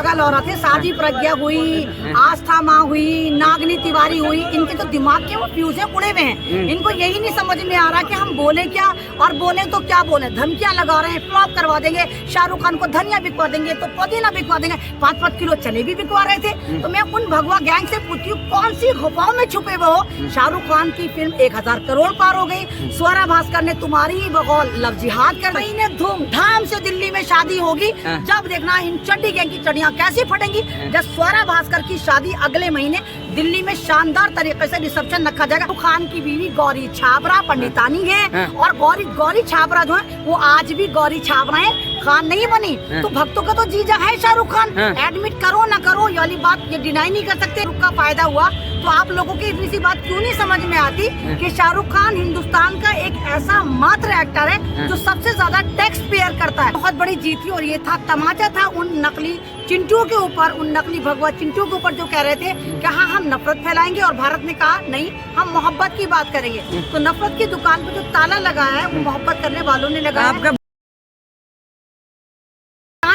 पागल औरत है। साजी प्रज्ञा हुई, आस्था माँ हुई, नागनी तिवारी हुई, इनके तो दिमाग के वो फ्यूज है उड़े हुए हैं। इनको यही नहीं समझ में आ रहा कि हम बोले क्या और बोले तो क्या बोले। धमकियां लगा रहे हैं, फ्लॉप करवा देंगे, शाहरुख खान को धनिया बिकवा देंगे तो पुदीना बिकवा देंगे, 5-5 किलो चने भी बिकवा रहे थे। तो मैं उन भगवा गैंग से पूछती हूँ कौन सी गुफाओं में छुपे हुए हो। शाहरुख खान की फिल्म 1000 करोड़ पार हो गई। स्वरा भास्कर ने तुम्हारी ही बगौल लव जिहाद कर रही ने धूमधाम से दिल्ली में शादी होगी। जब देखना इन चड्डी गैंग की चड्डियां कैसी फटेंगी। जब स्वरा भास्कर की शादी अगले महीने दिल्ली में शानदार तरीके से रिसेप्शन रखा जाएगा। खान की बीवी गौरी छाबरा पंडितानी है और गौरी छाबरा जो है वो आज भी गौरी छाबरा है, खान नहीं बनी। तो भक्तों का तो जीजा है शाहरुख खान। एडमिट करो ना करो ये वाली बात ये डिनाई नहीं कर सकते। का फायदा हुआ तो आप लोगों की इतनी सी बात क्यों नहीं समझ में आती कि शाहरुख खान हिंदुस्तान का एक ऐसा मात्र एक्टर है जो सबसे ज्यादा टैक्स पेयर करता है। बहुत बड़ी जीत थी और ये था तमाचा था उन नकली चिंटुओं के ऊपर, उन नकली भगवा चिंटुओं के ऊपर जो कह रहे थे कि हाँ हम नफरत फैलाएंगे और भारत ने कहा नहीं हम मोहब्बत की बात करेंगे। तो नफरत की दुकान पे जो ताला लगाया है वो मोहब्बत करने वालों ने लगाया।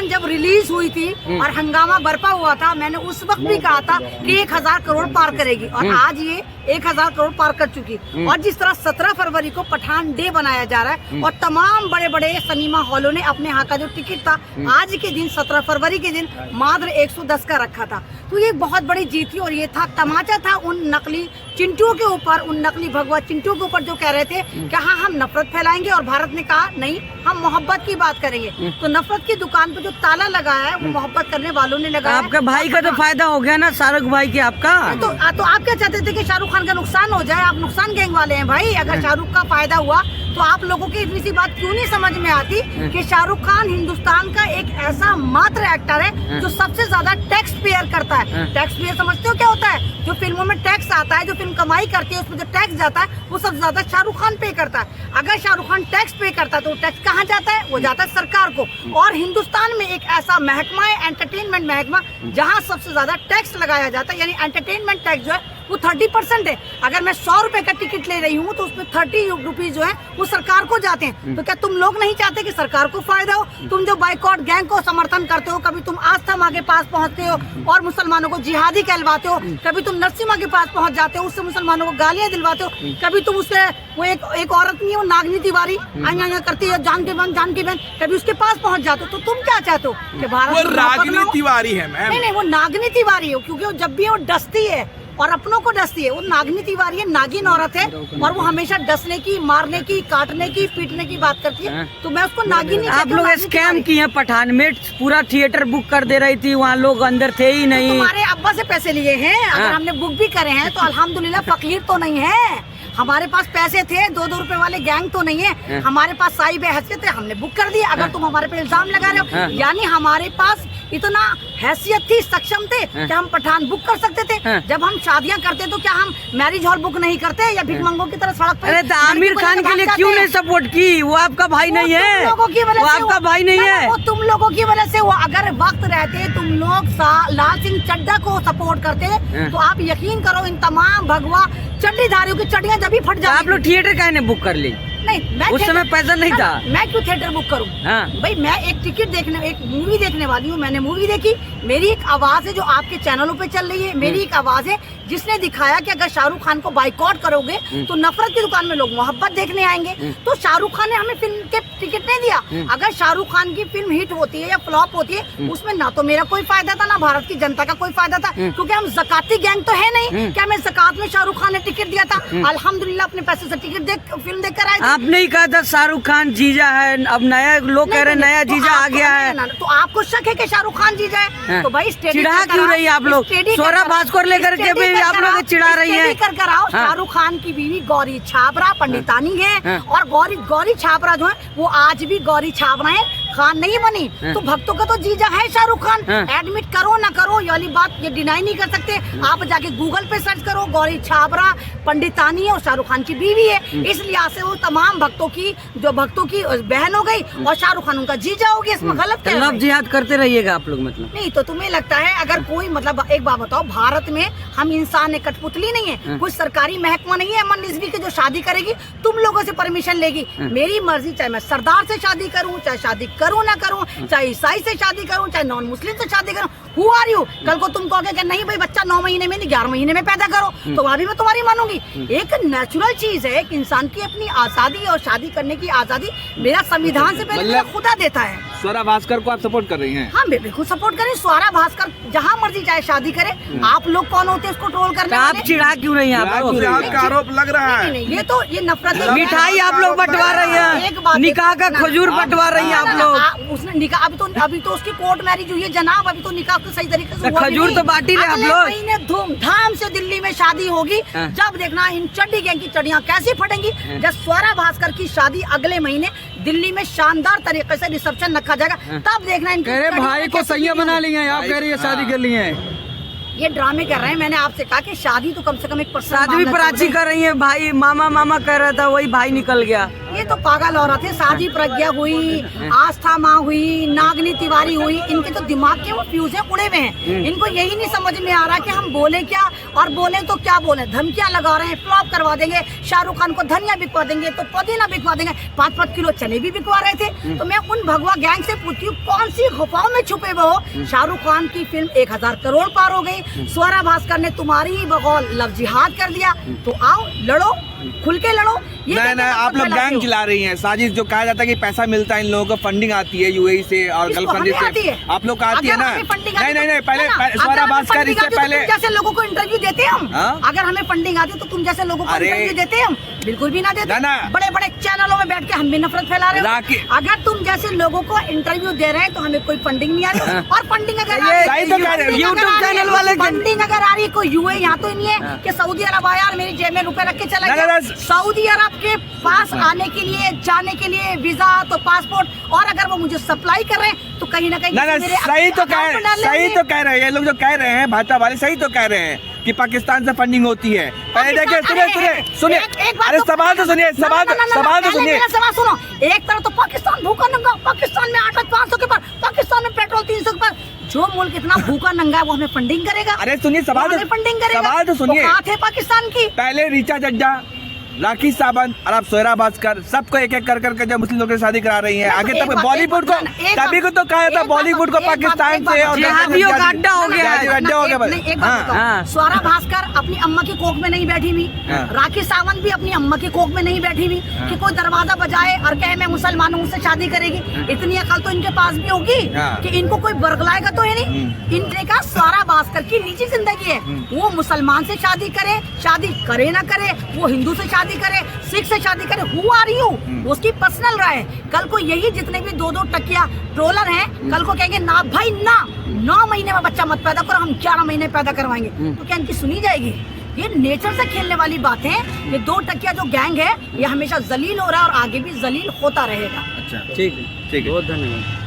जब रिलीज हुई थी और हंगामा बरपा हुआ था, मैंने उस वक्त भी कहा था कि 1000 करोड़ पार करेगी और आज ये 1000 करोड़ पार कर चुकी। और जिस तरह 17 फरवरी को पठान डे बनाया जा रहा है और तमाम बड़े बड़े सिनेमा हॉलों ने अपने यहाँ का जो टिकट था आज के दिन 17 फरवरी के दिन मात्र 110 का रखा था। तो ये बहुत बड़ी जीत थी और ये था तमाचा था उन नकली चिंटुओं के ऊपर, उन नकली भगवा चिंटुओं के ऊपर जो कह रहे थे कि हाँ हम नफरत फैलाएंगे और भारत ने कहा नहीं हम मोहब्बत की बात करेंगे। तो नफरत की दुकान पे जो ताला लगाया है वो मोहब्बत करने वालों ने लगाया। आपका भाई का तो फायदा हो गया ना, शाहरुख भाई के आपका। तो आप क्या चाहते थे कि शाहरुख खान का नुकसान हो जाए? आप नुकसान गैंग वाले हैं भाई। अगर शाहरुख का फायदा हुआ तो आप लोगों की इतनी सी बात क्यों नहीं समझ में आती कि शाहरुख खान हिंदुस्तान का एक ऐसा मात्र एक्टर है जो सबसे ज्यादा टैक्स पेयर करता है। टैक्स पेयर समझते हो क्या होता है? जो फिल्मों में टैक्स आता है, जो फिल्म कमाई करती है उसमें जो टैक्स जाता है वो सबसे ज्यादा शाहरुख खान पे करता है। अगर शाहरुख खान टैक्स पे करता है तो टैक्स कहाँ जाता है? वो जाता है सरकार को। और हिंदुस्तान में एक ऐसा महकमा है एंटरटेनमेंट महकमा जहाँ सबसे ज्यादा टैक्स लगाया जाता है, यानी एंटरटेनमेंट टैक्स जो है वो 30% है। अगर मैं 100 रुपए का टिकट ले रही हूँ तो उसमें 30 रुपीज जो है वो सरकार को जाते हैं। तो क्या तुम लोग नहीं चाहते कि सरकार को फायदा हो? तुम जो बाइकआउट गैंग को समर्थन करते हो, कभी तुम आस्था माँ के पास पहुँचते हो और मुसलमानों को जिहादी कहलवाते हो, कभी तुम नरसिम्हा के पास पहुँच जाते हो उससे मुसलमानों को गालियाँ दिलवाते हो, कभी तुम उससे वो एक औरत नहीं है वो नागनी तिवारी आया करती है जान की बहन कभी उसके पास पहुँच जाते हो। तो तुम क्या चाहते हो कि भारत नागनी तिवारी है? नहीं वो नागनी तिवारी है क्योंकि वो जब भी वो डसती है और अपनों को डसती है। वो नागनी तिवारी है, नागिन औरत है और वो हमेशा डसने की, मारने की, काटने की, पीटने की बात करती है। तो मैं उसको नागिन नहीं। आप लोग स्कैम किए हैं पठान में, पूरा थिएटर बुक कर दे रही थी, वहाँ लोग अंदर थे ही नहीं। तो तुम्हारे अब्बा से पैसे लिए हैं। अगर हमने बुक भी करे हैं तो अल्हम्दुलिल्लाह फकीर तो नहीं है। हमारे पास पैसे थे, 2-2 रुपए वाले गैंग तो नहीं है। हमारे पास साहिब हैसियत है, हमने बुक कर दिया। अगर तुम हमारे पे इल्जाम लगा रहे हो, यानी हमारे पास इतना हैसियत थी, सक्षम थे कि हम पठान बुक कर सकते थे। जब हम शादियां करते तो क्या हम मैरिज हॉल बुक नहीं करते या भिखमंगों की तरह सड़क पर? अरे तो आमिर खान के लिए क्यों नहीं सपोर्ट की? वो आपका भाई नहीं है, वो आपका भाई नहीं है, वो तुम लोगों की वजह से। वो अगर वक्त रहते तुम लोग लाल सिंह चड्ढा को सपोर्ट करते तो आप यकीन करो इन तमाम भगवा चड्डीधारियों की चड्डियां जब भी फट जाती। आप लोग थिएटर काहे नहीं बुक कर ली? नहीं मैं उस समय पैसा नहीं था। मैं क्यों थिएटर बुक करूं? भाई मैं एक टिकट देखने, एक मूवी देखने वाली हूँ। मैंने मूवी देखी, मेरी एक आवाज है जो आपके चैनलों पे चल रही है, मेरी एक आवाज है जिसने दिखाया कि अगर शाहरुख खान को बाइकआउट करोगे तो नफरत की दुकान में लोग मोहब्बत देखने आएंगे। तो शाहरुख खान ने हमें फिल्म के टिकट नहीं दिया। अगर शाहरुख खान की फिल्म हिट होती है या फ्लॉप होती है उसमें ना तो मेरा कोई फायदा था ना भारत की जनता का कोई फायदा था, क्योंकि हम जकाती गैंग तो है नहीं। क्या हमें जकात में शाहरुख खान ने टिकट दिया था? अल्हम्दुलिल्लाह अपने पैसे से टिकट फिल्म देख कर आए। आपने ही कहा था शाहरुख खान जीजा है, अब नया लोग कह रहे नया जीजा आ गया है। तो आपको शक है कि शाहरुख खान जीजा है? तो भाई चिढ़ा क्यों रही है आप लोग? स्वरा भास्कर लेकर के भी आप लोग चिढ़ा रही है। कर कराओ। शाहरुख खान की बीवी गौरी छाबरा पंडितानी है और गौरी छाबरा जो है वो आज भी गौरी छाबरा है, खान नहीं बनी। तो भक्तों का तो जीजा है शाहरुख खान। एडमिट करो ना करो ये वाली बात ये डिनाई नहीं कर सकते। आप जाके गूगल पे सर्च करो, गौरी छाबरा पंडितानी है और शाहरुख खान की बीवी है। इस लिहाज से वो तमाम भक्तों की बहन हो गई और शाहरुख खान उनका जीजा हो गया। इसमें गलत क्या है? लव जिहाद करते रहिएगा आप लोग मतलब? नहीं तो तुम्हें लगता है अगर कोई मतलब एक बात बताओ, भारत में हम इंसान है, कठपुतली नहीं है, कोई सरकारी महकमा नहीं है अमन रिजवी के जो शादी करेगी तुम लोगों से परमिशन लेगी। मेरी मर्जी, चाहे मैं सरदार से शादी करूं, चाहे शादी करूं ना करूं, चाहे ईसाई से शादी करूं, चाहे नॉन मुस्लिम से शादी करूं, हु आर यू? कल को तुम कहोगे कि नहीं भाई बच्चा 9 महीने में नहीं 11 महीने में पैदा करो, तो वहाँ भी मैं तुम्हारी मानूंगी। एक नेचुरल चीज है कि इंसान की अपनी आजादी और शादी करने की आजादी मेरा संविधान से पहले मेरा खुदा देता है। स्वरा भास्कर को आप सपोर्ट कर रही हैं? हाँ मैं बिल्कुल सपोर्ट करें। स्वरा भास्कर जहाँ मर्जी चाहे शादी करे, आप लोग कौन होते हैं इसको ट्रोल करने आप वाले? चिढ़ा क्यों नहीं आप लोग? का आरोप लग रहा है। नहीं, ये तो ये नफरत है। मिठाई आप लोग बंटवा रही एक बात हैं, निकाह का खजूर बंटवा रही हैं आप लोग। उसने निकाह अभी तो उसकी कोर्ट मैरिज हुई है जनाब, अभी तो निकाह तो सही तरीके से हुआ भी खजूर नहीं। तो बांटी रहे आप अगले लोग। महीने धूमधाम से दिल्ली में शादी होगी, जब देखना इन चड्डी गैंग की चड़ियां कैसी फटेंगी। जब स्वरा भास्कर की शादी अगले महीने दिल्ली में शानदार तरीके से रिसेप्शन रखा जाएगा, तब देखना इनकी भाई को सैया बना ली है, आप कह रही है शादी कर ली है। ये ड्रामे कर रहे हैं। मैंने आपसे कहा कि शादी तो कम से कम एक पर्सन शादी भी प्राची कर रही है, भाई मामा मामा कर रहा था, वही भाई निकल गया। ये तो पागल औरत है। शादी प्रज्ञा हुई, आस्था माँ हुई, नागनी तिवारी हुई, इनके तो दिमाग के वो फ्यूज उड़े हुए हैं। इनको यही नहीं समझ में आ रहा कि हम बोले क्या और बोले तो क्या बोले। धमकियां लगा रहे हैं, फ्लॉप करवा देंगे, शाहरुख खान को धनिया बिकवा देंगे तो पुदीना बिकवा देंगे, 5-5 किलो चने भी बिकवा रहे थे। तो मैं उन भगवा गैंग से पूछती हूँ कौन सी गुफाओं में छुपे हुए हो? शाहरुख खान की फिल्म 1000 करोड़ पार हो गई, स्वरा भास्कर ने तुम्हारी ही बगौल लव जिहाद कर दिया, तो आओ लड़ो, खुल के लड़ो। ये नहीं आप लोग गैंग चला रही हैं। साजिश जो कहा जाता है कि पैसा मिलता है इन लोगों को, फंडिंग आती है यूएई से और गल्फ कंट्री से, आप लोग को आती है ना? नहीं पहले स्वरा भास्कर इससे पहले जैसे लोगों को इंटरव्यू देते हम, अगर हमें फंडिंग आती है तो तुम जैसे लोगों को इंटरव्यू देते हम? बिल्कुल भी ना देते। बड़े बड़े चैनलों में बैठ के हम भी नफरत फैला रहे हैं। अगर तुम जैसे लोगों को इंटरव्यू दे रहे हैं तो हमें कोई फंडिंग नहीं आ रही, और फंडिंग अगर यूट्यूब चैनल वाले फंडिंग अगर आ रही है कोई यूए यहाँ तो नहीं है कि सऊदी अरब आया और मेरी जेब में रुपए रख के चला गया। सऊदी अरब के पास आने के लिए, जाने के लिए वीजा तो पासपोर्ट, और अगर वो मुझे सप्लाई कर रहे हैं तो कहीं ना कहीं सही तो कह रहे हैं ये लोग, जो कह रहे हैं भाजपा वाले सही तो कह रहे हैं कि पाकिस्तान से फंडिंग होती है। पहले देखिए, सुनिए अरे सवाल तो सुनिए, सवाल तो सुनिए। सवाल सुनो। एक तरफ तो पाकिस्तान भूखा नंगा, पाकिस्तान में आटा 500 के पार, पाकिस्तान में पेट्रोल 300 के पार। जो मुल्क इतना भूखा नंगा है वो हमें फंडिंग करेगा? अरे सुनिए, सवाल तो सुनिए। बात है पाकिस्तान की। पहले रीचा चड्ढा, राखी सावंत और आप स्वरा भास्कर सबको एक एक कर जो मुस्लिम लोग से शादी करा रही हैं। आगे तक बॉलीवुड को तभी को तो कहा था, बॉलीवुड को पाकिस्तान से और अड्डा हो गया। स्वरा भास्कर अपनी अम्मा की कोख में नहीं बैठी हुई, राखी सावंत भी अपनी अम्मा की कोख में नहीं बैठी हुई कि कोई दरवाजा बजाए और कहे मैं मुसलमान हूँ, उससे शादी करेगी। इतनी अकल तो इनके पास भी होगी कि इनको कोई बरगलाएगा तो है नहीं। इनने कहा स्वरा भास्कर की निजी जिंदगी है, वो मुसलमान से शादी करे, शादी करे ना करे, वो हिंदू से शादी करे, सिख से शादी करे, हु आर यू? उसकी पर्सनल राय है। कल को यही जितने भी 2-2 टकिया ट्रोलर हैं, कल को कहेंगे ना भाई ना, 9 महीने में बच्चा मत पैदा करो, हम 11 महीने पैदा करवाएंगे, तो क्या इनकी सुनी जाएगी? ये नेचर से खेलने वाली बात है। ये 2 टकिया जो गैंग है ये हमेशा जलील हो रहा है और आगे भी जलील होता रहेगा। अच्छा ठीक है, बहुत धन्यवाद।